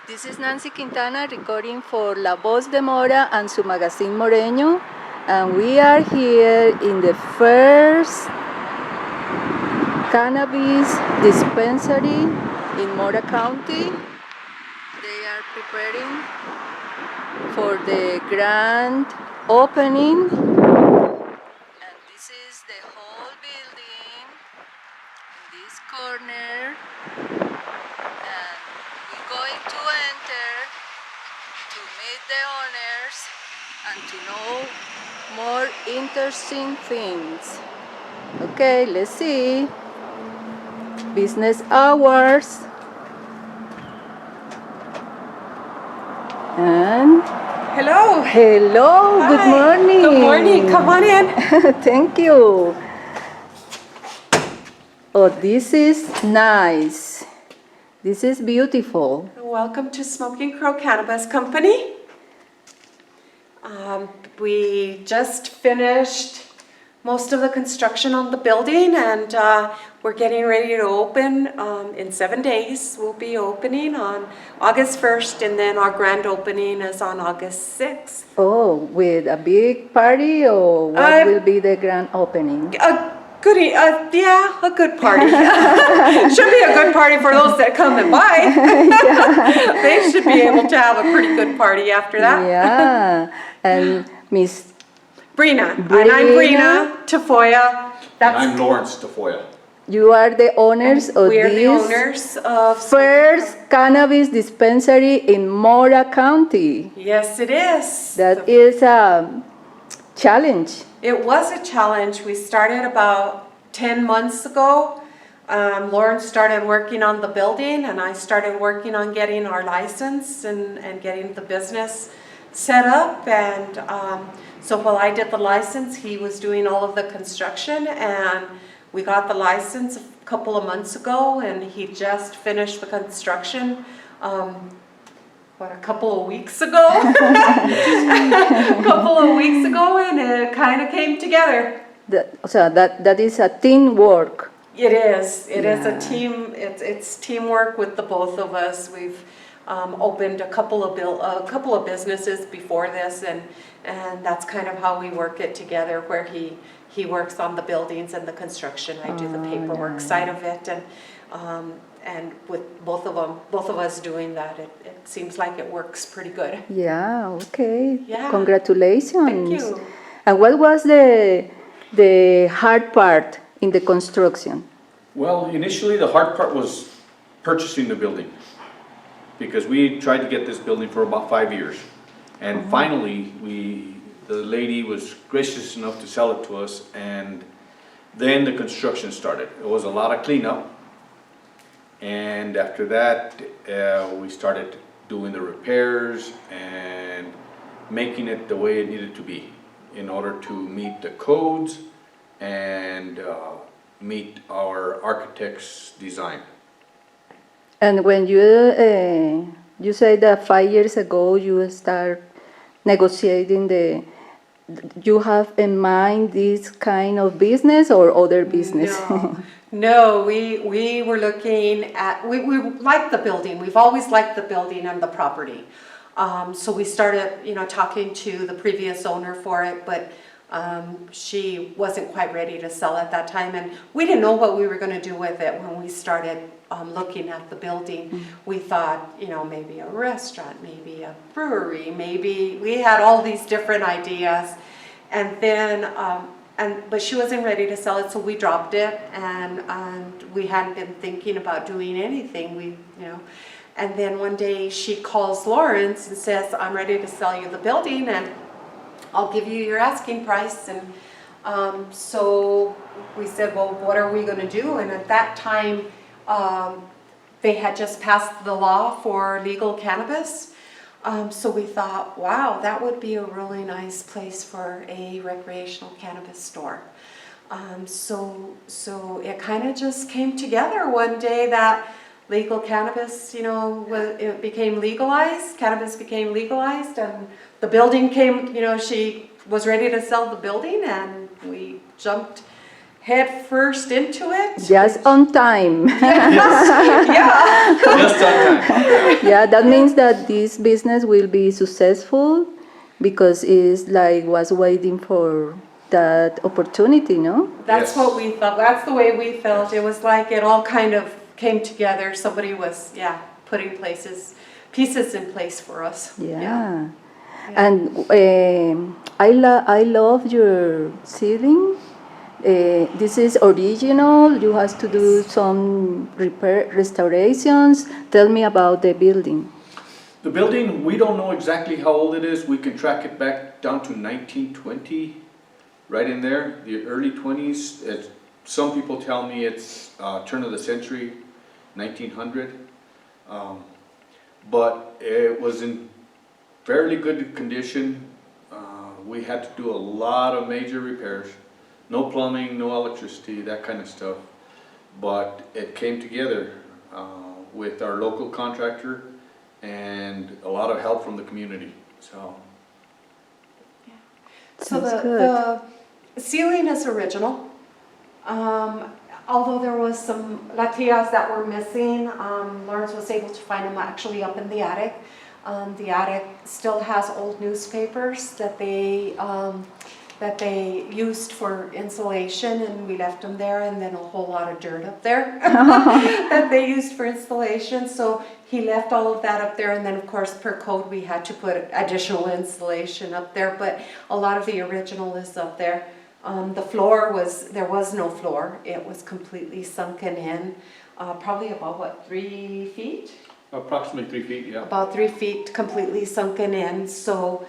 This is Nancy Quintana recording for La Voz de Mora and su magazine Moreño, and we are here in the first cannabis dispensary in Mora County. They are preparing for the grand opening, and this is the whole building in this corner. Going to enter to meet the owners and to know more interesting things. Okay, let's see. Business hours. And hello. Hello. Hi. Good morning. Good morning. Come on in. Thank you. Oh, this is nice. This is beautiful. Welcome to Smoking Crow Cannabis Company. We just finished most of the construction on the building, and we're getting ready to open in 7 days. We'll be opening on August 1st, and then our grand opening is on August 6th. Oh, with a big party, or what will be the grand opening? A good party. Should be a good party for those that come and buy. They should be able to have a pretty good party after that. Yeah, and Miss Brina. And I'm Brina Tafoya. And I'm Lawrence Tafoya. You are the owners of We are the this owners of first cannabis dispensary in Mora County. Yes, it is. That is a challenge. It was a challenge. We started about 10 months ago. Lawrence started working on the building, and I started working on getting our license and getting the business set up. And so while I did the license, he was doing all of the construction, and we got the license a couple of months ago, and he just finished the construction a couple of weeks ago. And it kind of came together. So that is a teamwork. It is. It is Yeah. a team. It's teamwork with the both of us. We've opened a couple of businesses before this, and that's kind of how we work it together. Where he works on the buildings and the construction. I do the paperwork side of it, and with both of us doing that, it seems like it works pretty good. Yeah. Okay. Yeah. Congratulations. Thank you. And what was the hard part in the construction? Well, initially the hard part was purchasing the building, because we tried to get this building for about 5 years, and finally the lady was gracious enough to sell it to us, and then the construction started. It was a lot of cleanup, and after that we started doing the repairs and making it the way it needed to be in order to meet the codes and meet our architect's design. And when you say that 5 years ago you start negotiating you have in mind this kind of business or other business? No, we were looking at, we liked the building. We've always liked the building and the property. So we started, talking to the previous owner for it, but she wasn't quite ready to sell at that time, and we didn't know what we were going to do with it when we started looking at the building. We thought, maybe a restaurant, maybe a brewery, maybe we had all these different ideas, and then but she wasn't ready to sell it, so we dropped it, and we hadn't been thinking about doing anything. And then one day she calls Lawrence and says, "I'm ready to sell you the building, and I'll give you your asking price." And so we said, "Well, what are we going to do?" And at that time, they had just passed the law for legal cannabis. So we thought, wow, that would be a really nice place for a recreational cannabis store. So it kind of just came together one day that legal cannabis, it became legalized. Cannabis became legalized, and the building came. She was ready to sell the building, and we jumped head first into it. Just on time. Yeah. Just on time. Yeah, that means that this business will be successful because it's like was waiting for that opportunity, no? That's Yes. what we thought, that's the way we felt. It was like it all kind of came together. Somebody was, putting pieces in place for us. Yeah. And I love your ceiling. This is original. You have to do some restorations. Tell me about the building. The building, we don't know exactly how old it is. We can track it back down to 1920, right in there, the early 20s. Some people tell me it's turn of the century, 1900. But it was in fairly good condition. We had to do a lot of major repairs. No plumbing, no electricity, that kind of stuff. But it came together with our local contractor and a lot of help from the community. So So Sounds good. the ceiling is original. Although there was some latillas that were missing, Lawrence was able to find them actually up in the attic. The attic still has old newspapers that they used for insulation, and we left them there, and then a whole lot of dirt up there that they used for insulation. So he left all of that up there, and then of course per code we had to put additional insulation up there, but a lot of the original is up there. The floor there was no floor. It was completely sunken in, probably about 3 feet? approximately 3 feet, yeah. About 3 feet completely sunken in. So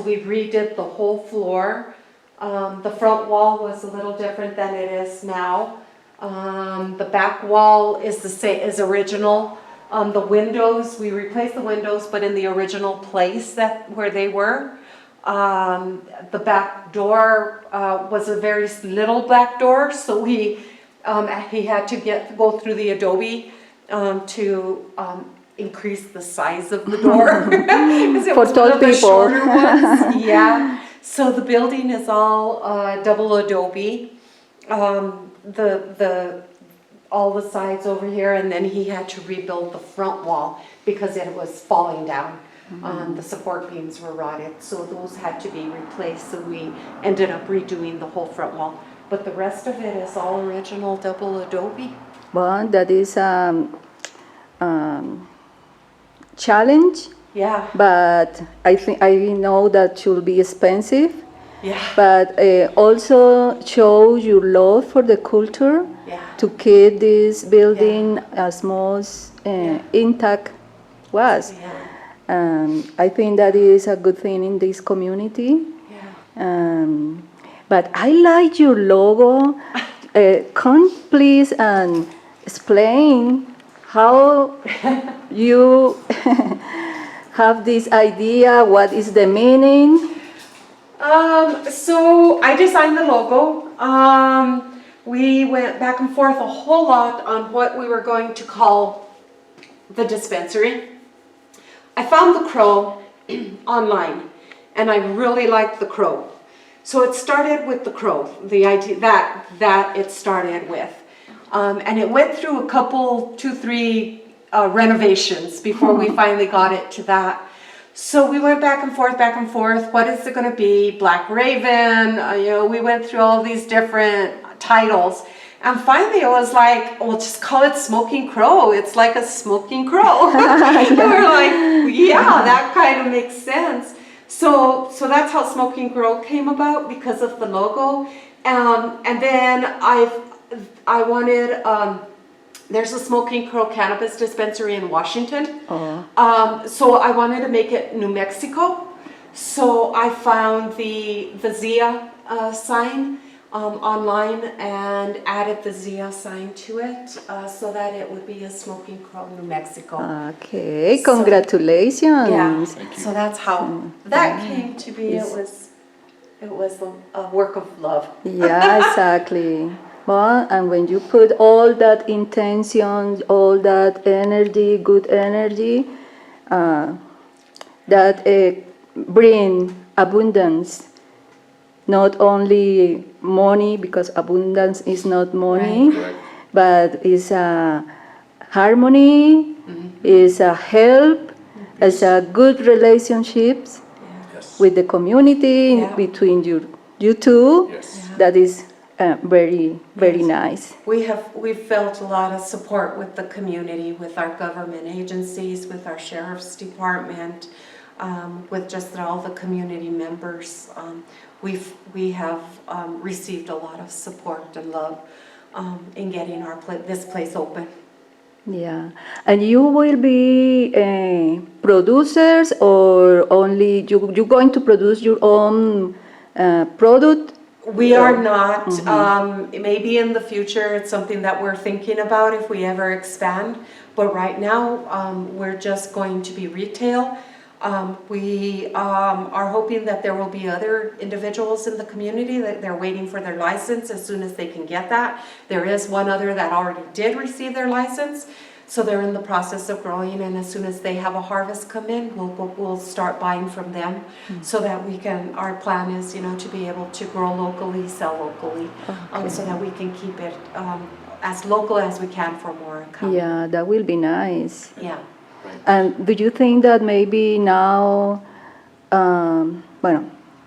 we redid the whole floor. The front wall was a little different than it is now. The back wall is the same, is original. The windows, we replaced the windows, but in the original place where they were. The back door was a very little back door, so he had to go through the adobe to increase the size of the door. 'Cause it For was one tall of the people. shorter ones. Yeah. So the building is all double adobe. All the sides over here, and then he had to rebuild the front wall because it was falling down. The support beams were rotted, so those had to be replaced, so we ended up redoing the whole front wall. But the rest of it is all original double adobe. Well, that is challenge, Yeah, but I know that should be expensive. yeah, But also show your love for the culture yeah. to keep this building as most intact was. Yeah, I think that is a good thing in this community. yeah. But I like your logo. Can please explain how you have this idea? What is the meaning? So I designed the logo. We went back and forth a whole lot on what we were going to call the dispensary. I found the crow online, and I really liked the crow. So it started with the crow, the idea that it started with. And it went through a couple, 2, 3 renovations before we finally got it to that. So we went back and forth. What is it going to be? Black Raven. We went through all these different titles. And finally it was like, well, just call it Smoking Crow. It's like a smoking crow. And we're like, yeah, that kind of makes sense. So that's how Smoking Crow came about, because of the logo. And then I wanted, there's a Smoking Crow cannabis dispensary in Washington. So I wanted to make it New Mexico. So I found the Zia sign online and added the Zia sign to it so that it would be a Smoking Crow, New Mexico. Okay, So- congratulations. Yeah, Thank you. so that's how that came to be. It was a work of love. Yeah, exactly. Well, and when you put all that intention, all that energy, good energy, that bring abundance, not only money, because abundance is not money, Right. but is harmony, is a help, is a good relationships Yes. with the community Yeah. between you two. Yes. That is very, very nice. We've felt a lot of support with the community, with our government agencies, with our sheriff's department, with just all the community members. We have received a lot of support and love in getting this place open. Yeah, and you will be producers, or only you going to produce your own product? We are not. Maybe in the future, it's something that we're thinking about if we ever expand. But right now, we're just going to be retail. We are hoping that there will be other individuals in the community that they're waiting for their license as soon as they can get that. There is one other that already did receive their license. So they're in the process of growing, and as soon as they have a harvest come in, we'll start buying from them, so that we can. Our plan is, to be able to grow locally, sell locally, so that we can keep it as local as we can for Mora County. Yeah, that will be nice. Yeah. And do you think that maybe now, well,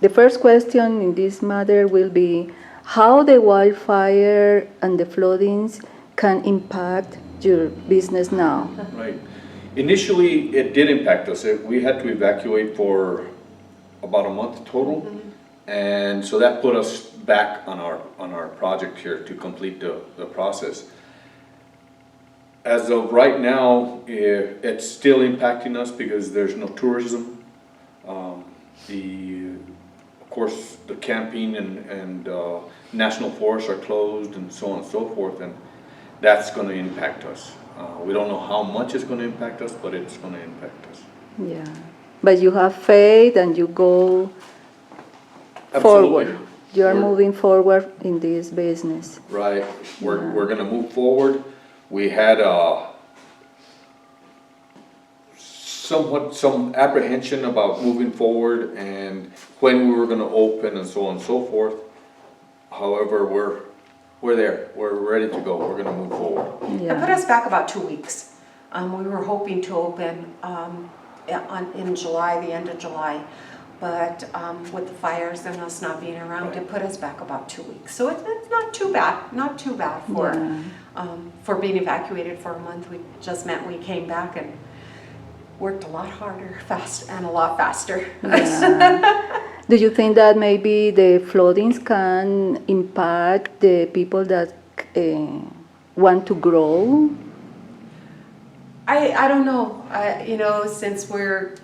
the first question in this matter will be how the wildfire and the floodings can impact your business now? Right. Initially, it did impact us. We had to evacuate for about a month total. And so that put us back on our project here to complete the process. As of right now, it's still impacting us because there's no tourism. Of course, the camping and national forests are closed and so on and so forth, and that's going to impact us. We don't know how much it's going to impact us, but it's going to impact us. Yeah, but you have faith and you go Absolutely. forward. You are We're- moving forward in this business. Right, we're gonna move forward. We had some apprehension about moving forward and when we were gonna open and so on and so forth. However, we're there, we're ready to go, we're gonna move forward. It put us back about 2 weeks. We were hoping to open in July, the end of July, but with the fires and us not being around, it put us back about 2 weeks. So it's not too bad for being evacuated for a month. We just meant we came back and worked a lot harder, and a lot faster. Yeah. Do you think that maybe the floodings can impact the people that want to grow? I don't know. Since we're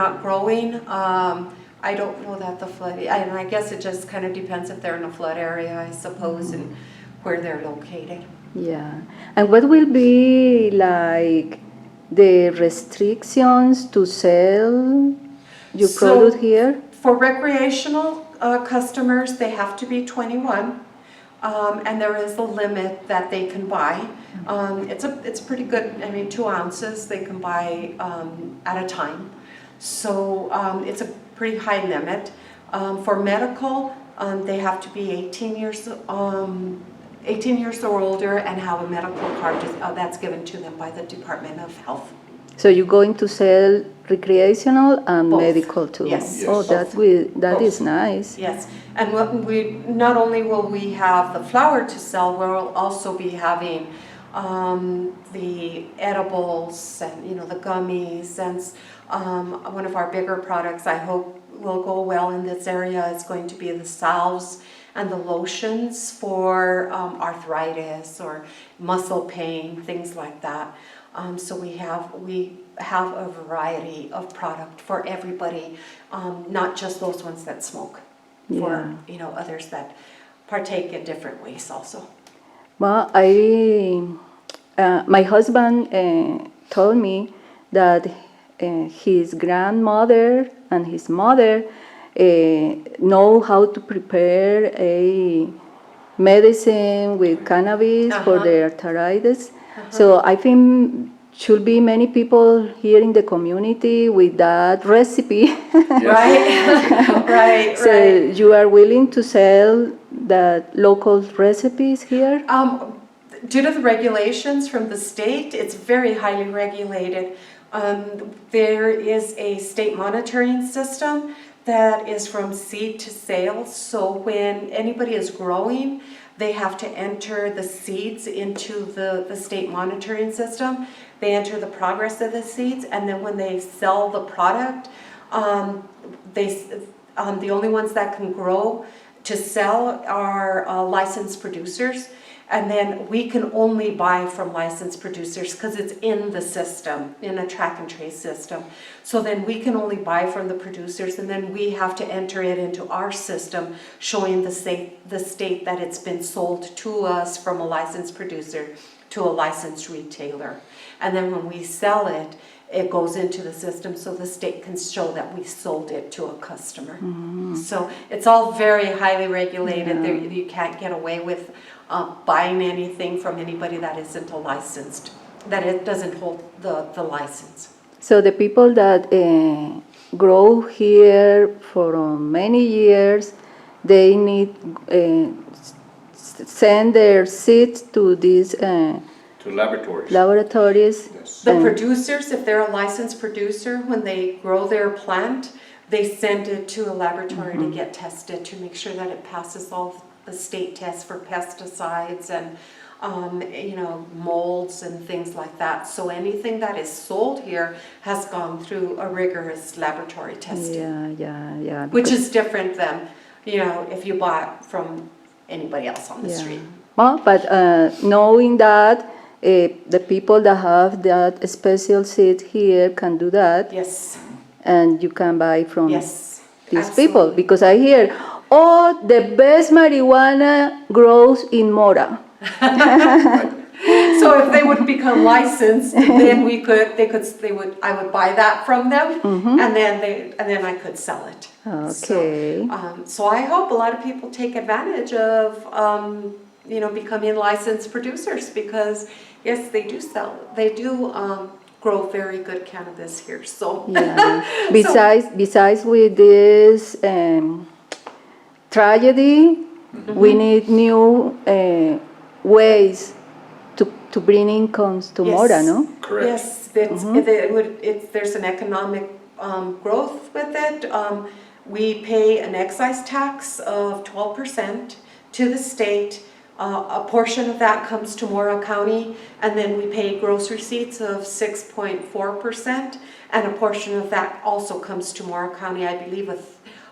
not growing, I don't know that the flood. And I guess it just kind of depends if they're in a flood area, I suppose, and where they're located. Yeah. And what will be like the restrictions to sell your product here? For recreational customers, they have to be 21. And there is a limit that they can buy. It's pretty good. 2 ounces they can buy at a time. So it's a pretty high limit. For medical, they have to be 18 years or older and have a medical card that's given to them by the Department of Health. So you're going to sell recreational and Both. medical too? Yes. Oh, that is nice. Yes, and not only will we have the flour to sell, we'll also be having the edibles and the gummies, and one of our bigger products I hope will go well in this area is going to be the salves and the lotions for arthritis or muscle pain, things like that. So we have a variety of product for everybody, not just those ones that smoke, for others that partake in different ways also. Well, my husband told me that his grandmother and his mother know how to prepare a medicine with cannabis for the arthritis. So I think should be many people here in the community with that recipe. Right. So you are willing to sell the local recipes here? due to the regulations from the state, it's very highly regulated. There is a state monitoring system that is from seed to sales. So when anybody is growing, they have to enter the seeds into the state monitoring system. They enter the progress of the seeds, and then when they sell the product, the only ones that can grow to sell are licensed producers. And then we can only buy from licensed producers because it's in the system, in a track and trace system. So then we can only buy from the producers, and then we have to enter it into our system, showing the state that it's been sold to us from a licensed producer to a licensed retailer. And then when we sell it, it goes into the system so the state can show that we sold it to a customer. So it's all very highly regulated. There, you can't get away with buying anything from anybody that isn't a licensed, that it doesn't hold the license. So the people that grow here for many years, they need send their seeds to these To laboratories. laboratories. Yes. The producers, if they're a licensed producer, when they grow their plant, they send it to a laboratory to get tested to make sure that it passes all the state tests for pesticides and molds and things like that. So anything that is sold here has gone through a rigorous laboratory testing, Yeah. which is different than if you bought from anybody else on the street. Well, but knowing that the people that have that special seed here can do that, Yes. and you can buy from Yes. these Absolutely. people, because I hear, the best marijuana grows in Mora. So if they would become licensed, then I would buy that from them, and then I could sell it. Okay. So I hope a lot of people take advantage of becoming licensed producers, because yes, they do grow very good cannabis here. So Yeah. Besides with this tragedy, we need new ways to bring incomes to Yes. Mora, no? Correct. Yes, there's an economic growth with it. We pay an excise tax of 12% to the state. A portion of that comes to Mora County, and then we pay gross receipts of 6.4%, and a portion of that also comes to Mora County. I believe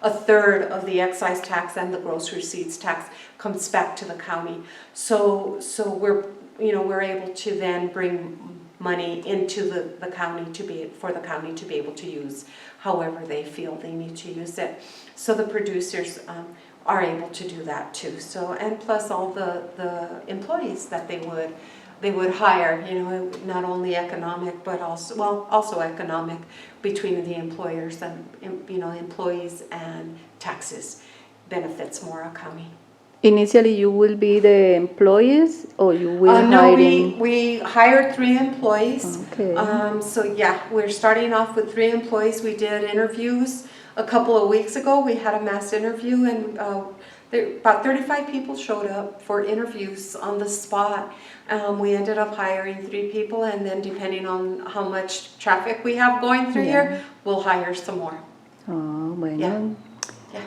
a third of the excise tax and the gross receipts tax comes back to the county. So we're able to then bring money into the county for the county to be able to use however they feel they need to use it. So the producers are able to do that too. So, and plus all the employees that they would hire, not only economic, but also economic between the employers and, employees and taxes benefits Mora County. Initially, you will be the employees, or you will No, hiring? we hired 3 employees. Okay. So yeah, we're starting off with 3 employees. We did interviews a couple of weeks ago. We had a mass interview, and about 35 people showed up for interviews on the spot. We ended up hiring 3 people, and then depending on how much traffic we have going through here, we'll hire some more. Oh, bueno. Yeah.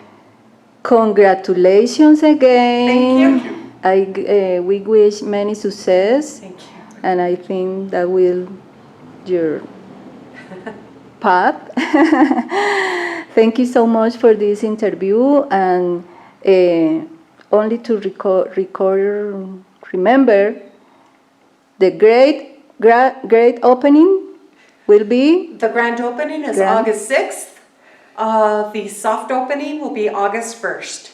Congratulations again. Thank you. We wish many success, Thank you. and I think that will your path. Thank you so much for this interview, and only to remember the great opening will be The grand opening is August 6th. The soft opening will be August 1st.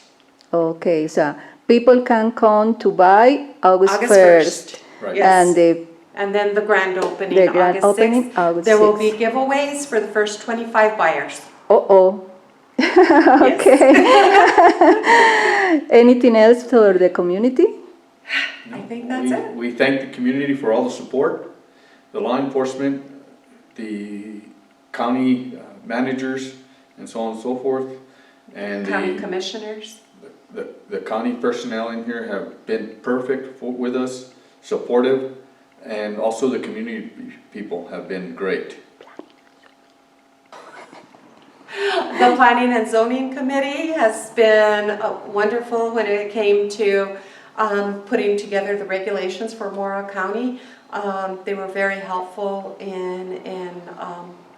okay. So people can come to buy August 1st. Right. Yes. And And then the grand opening, The grand August 6th. opening, August There will be 6th. giveaways for the first 25 buyers. Okay. Anything else for the community? I think that's it. We thank the community for all the support, the law enforcement, the county managers, and so on and so forth. And County commissioners. the county personnel in here have been perfect with us. supportive, and also the community people have been great. The Planning and Zoning Committee has been wonderful when it came to putting together the regulations for Mora County. They were very helpful in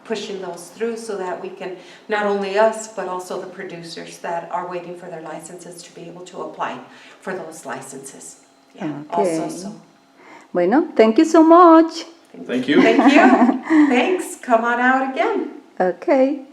pushing those through so that we can, not only us, but also the producers that are waiting for their licenses to be able to apply for those licenses. Yeah, also, Okay. so. Bueno, thank you so much. Thank you. Thank you. Thanks. Come on out again. Okay.